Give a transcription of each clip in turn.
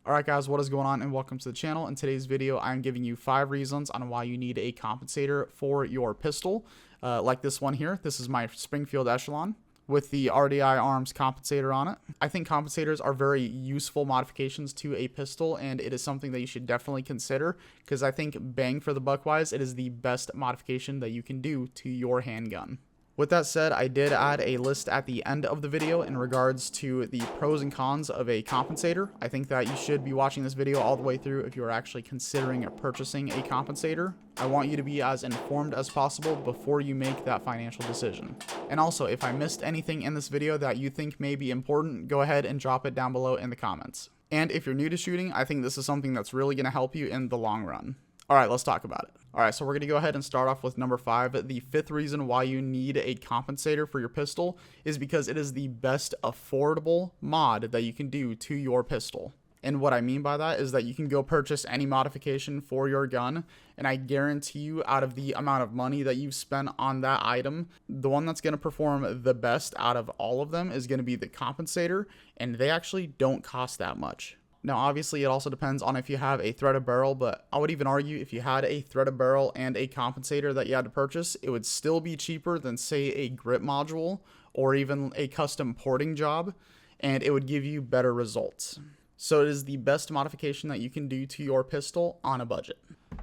Alright guys, what is going on and welcome to the channel. In today's video, I'm giving you 5 reasons on why you need a compensator for your pistol. Like this one here, this is my Springfield Echelon with the RDI arms compensator on it. I think compensators are very useful modifications to a pistol, and it is something that you should definitely consider because I think bang for the buck wise, it is the best modification that you can do to your handgun. With that said, I did add a list at the end of the video in regards to the pros and cons of a compensator. I think that you should be watching this video all the way through if you are actually considering purchasing a compensator. I want you to be as informed as possible before you make that financial decision. And also, if I missed anything in this video that you think may be important, go ahead and drop it down below in the comments. And if you're new to shooting, I think this is something that's really going to help you in the long run. Alright, let's talk about it. Alright, so we're going to go ahead and start off with number 5. The 5th reason why you need a compensator for your pistol is because it is the best affordable mod that you can do to your pistol. And what I mean by that is that you can go purchase any modification for your gun, and I guarantee you out of the amount of money that you've spent on that item, the one that's going to perform the best out of all of them is going to be the compensator, and they actually don't cost that much. Now, obviously, it also depends on if you have a threaded barrel, but I would even argue if you had a threaded barrel and a compensator that you had to purchase, it would still be cheaper than, say, a grip module or even a custom porting job, and it would give you better results. So it is the best modification that you can do to your pistol on a budget.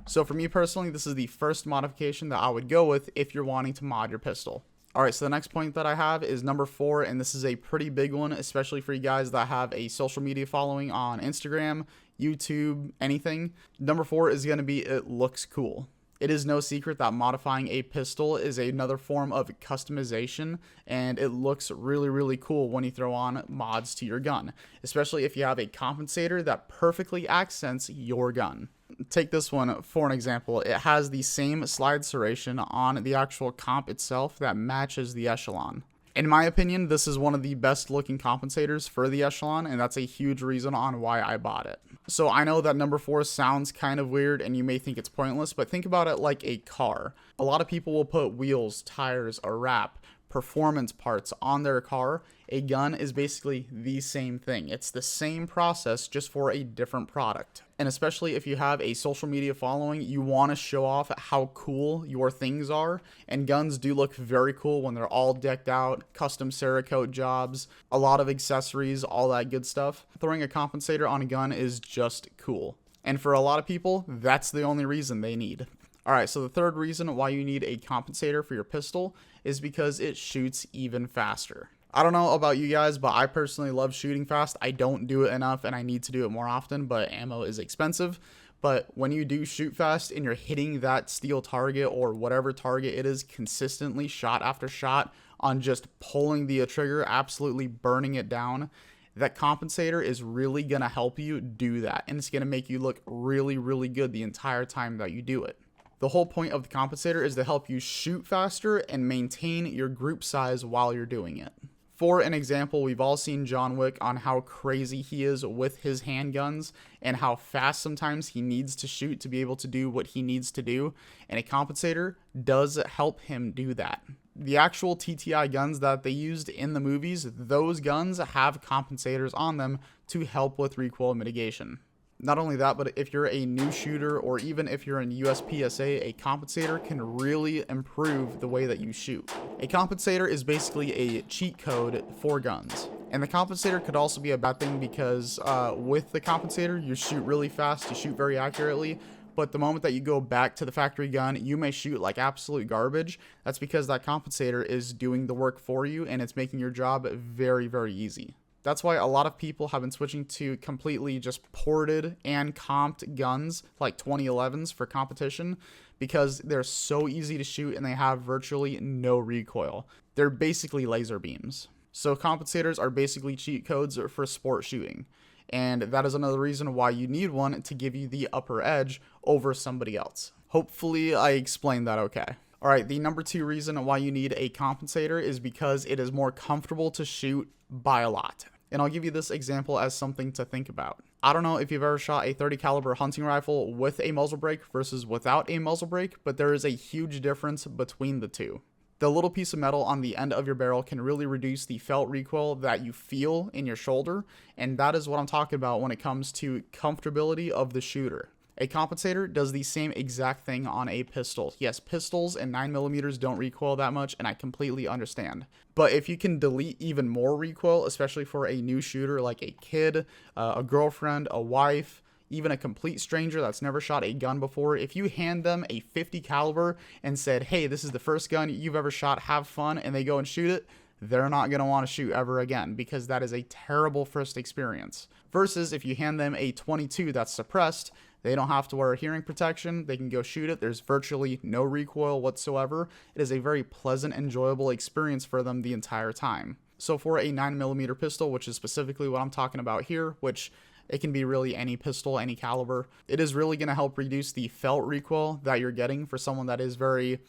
So for me personally, this is the first modification that I would go with if you're wanting to mod your pistol. Alright, so the next point that I have is number 4, and this is a pretty big one, especially for you guys that have a social media following on Instagram, YouTube, anything. Number 4 is going to be it looks cool. It is no secret that modifying a pistol is another form of customization, and it looks really, really cool when you throw on mods to your gun, especially if you have a compensator that perfectly accents your gun. Take this one for an example. It has the same slide serration on the actual comp itself that matches the Echelon. In my opinion, this is one of the best looking compensators for the Echelon, and that's a huge reason on why I bought it. So I know that number 4 sounds kind of weird and you may think it's pointless, but think about it like a car. A lot of people will put wheels, tires, a wrap, performance parts on their car. A gun is basically the same thing. It's the same process, just for a different product. And especially if you have a social media following, you want to show off how cool your things are. And guns do look very cool when they're all decked out, custom Cerakote jobs, a lot of accessories, all that good stuff. Throwing a compensator on a gun is just cool. And for a lot of people, that's the only reason they need. Alright, so the third reason why you need a compensator for your pistol is because it shoots even faster. I don't know about you guys, but I personally love shooting fast. I don't do it enough and I need to do it more often, but ammo is expensive. But when you do shoot fast and you're hitting that steel target or whatever target it is consistently, shot after shot, on just pulling the trigger, absolutely burning it down, that compensator is really going to help you do that. And it's going to make you look really, really good the entire time that you do it. The whole point of the compensator is to help you shoot faster and maintain your group size while you're doing it. For an example, we've all seen John Wick on how crazy he is with his handguns and how fast sometimes he needs to shoot to be able to do what he needs to do, and a compensator does help him do that. The actual TTI guns that they used in the movies, those guns have compensators on them to help with recoil mitigation. Not only that, but if you're a new shooter or even if you're in USPSA, a compensator can really improve the way that you shoot. A compensator is basically a cheat code for guns. And the compensator could also be a bad thing because with the compensator, you shoot really fast, you shoot very accurately, but the moment that you go back to the factory gun, you may shoot like absolute garbage. That's because that compensator is doing the work for you and it's making your job very, very easy. That's why a lot of people have been switching to completely just ported and comped guns like 2011s for competition because they're so easy to shoot and they have virtually no recoil. They're basically laser beams. So compensators are basically cheat codes for sport shooting. And that is another reason why you need one to give you the upper edge over somebody else. Hopefully I explained that okay. Alright, the number 2 reason why you need a compensator is because it is more comfortable to shoot by a lot. And I'll give you this example as something to think about. I don't know if you've ever shot a 30 caliber hunting rifle with a muzzle brake versus without a muzzle brake, but there is a huge difference between the two. The little piece of metal on the end of your barrel can really reduce the felt recoil that you feel in your shoulder, and that is what I'm talking about when it comes to comfortability of the shooter. A compensator does the same exact thing on a pistol. Yes, pistols and 9mm don't recoil that much, and I completely understand. But if you can delete even more recoil, especially for a new shooter like a kid, a girlfriend, a wife, even a complete stranger that's never shot a gun before, if you hand them a 50 caliber and said, hey, this is the first gun you've ever shot, have fun, and they go and shoot it, they're not going to want to shoot ever again, because that is a terrible first experience. Versus if you hand them a 22 that's suppressed, they don't have to wear hearing protection, they can go shoot it, there's virtually no recoil whatsoever. It is a very pleasant, enjoyable experience for them the entire time. So for a 9mm pistol, which is specifically what I'm talking about here, which it can be really any pistol, any caliber, it is really going to help reduce the felt recoil that you're getting for someone that is very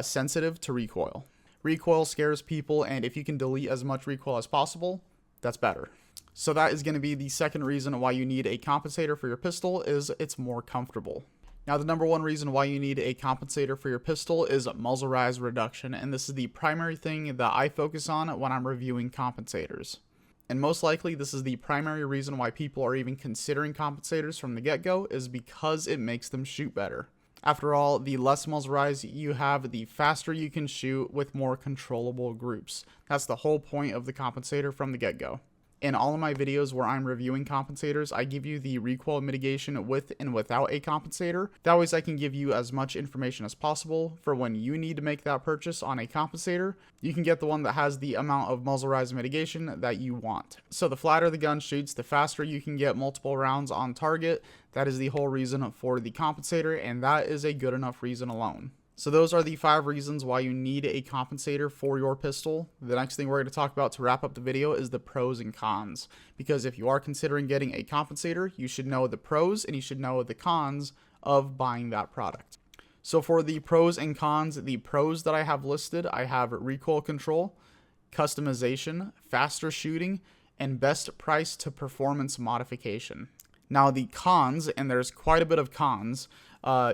sensitive to recoil. Recoil scares people, and if you can delete as much recoil as possible, that's better. So that is going to be the second reason why you need a compensator for your pistol, is it's more comfortable. Now, the number one reason why you need a compensator for your pistol is muzzle rise reduction, and this is the primary thing that I focus on when I'm reviewing compensators. And most likely, this is the primary reason why people are even considering compensators from the get-go, is because it makes them shoot better. After all, the less muzzle rise you have, the faster you can shoot with more controllable groups. That's the whole point of the compensator from the get-go. In all of my videos where I'm reviewing compensators, I give you the recoil mitigation with and without a compensator. That way I can give you as much information as possible for when you need to make that purchase on a compensator. You can get the one that has the amount of muzzle rise mitigation that you want. So the flatter the gun shoots, the faster you can get multiple rounds on target. That is the whole reason for the compensator, and that is a good enough reason alone. So those are the 5 reasons why you need a compensator for your pistol. The next thing we're going to talk about to wrap up the video is the pros and cons. Because if you are considering getting a compensator, you should know the pros and you should know the cons of buying that product. So for the pros and cons, the pros that I have listed, I have recoil control, customization, faster shooting, and best price to performance modification. Now the cons, and there's quite a bit of cons,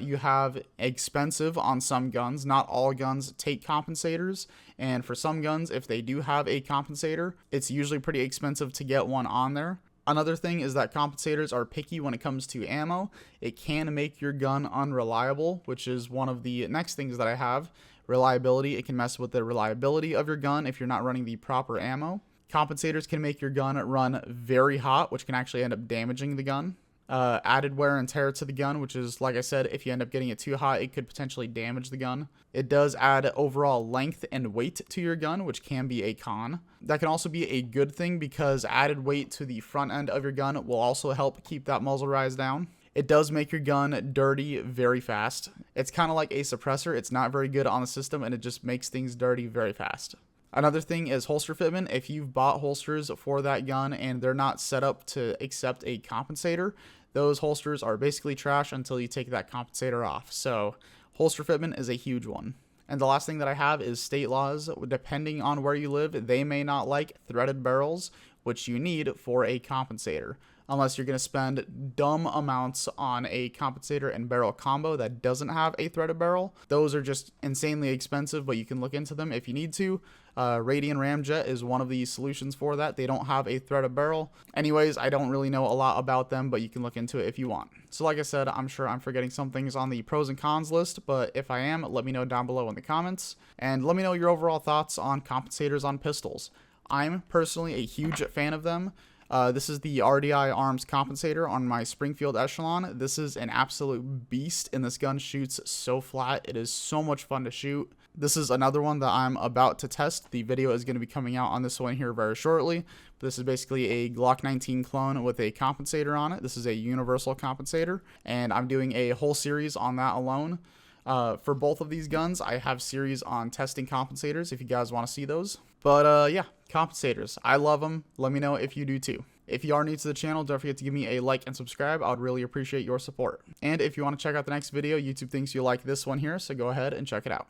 you have expensive on some guns. Not all guns take compensators, and for some guns, if they do have a compensator, it's usually pretty expensive to get one on there. Another thing is that compensators are picky when it comes to ammo. It can make your gun unreliable, which is one of the next things that I have. Reliability, it can mess with the reliability of your gun if you're not running the proper ammo. Compensators can make your gun run very hot, which can actually end up damaging the gun. Added wear and tear to the gun, which is, like I said, if you end up getting it too hot, it could potentially damage the gun. It does add overall length and weight to your gun, which can be a con. That can also be a good thing, because added weight to the front end of your gun will also help keep that muzzle rise down. It does make your gun dirty very fast. It's kind of like a suppressor. It's not very good on the system, and it just makes things dirty very fast. Another thing is holster fitment. If you've bought holsters for that gun and they're not set up to accept a compensator, those holsters are basically trash until you take that compensator off. So holster fitment is a huge one. And the last thing that I have is state laws. Depending on where you live, they may not like threaded barrels, which you need for a compensator, unless you're going to spend dumb amounts on a compensator and barrel combo that doesn't have a threaded barrel. Those are just insanely expensive, but you can look into them if you need to. Radian Ramjet is one of the solutions for that. They don't have a threaded barrel. Anyways, I don't really know a lot about them, but you can look into it if you want. So like I said, I'm sure I'm forgetting some things on the pros and cons list, but if I am, let me know down below in the comments, and let me know your overall thoughts on compensators on pistols. I'm personally a huge fan of them. This is the RDI Arms compensator on my Springfield Echelon. This is an absolute beast, and this gun shoots so flat. It is so much fun to shoot. This is another one that I'm about to test. The video is going to be coming out on this one here very shortly. This is basically a Glock 19 clone with a compensator on it. This is a universal compensator, and I'm doing a whole series on that alone. For both of these guns, I have series on testing compensators if you guys want to see those. But yeah, compensators. I love them. Let me know if you do too. If you are new to the channel, don't forget to give me a like and subscribe. I would really appreciate your support. And if you want to check out the next video, YouTube thinks you'll like this one here, so go ahead and check it out.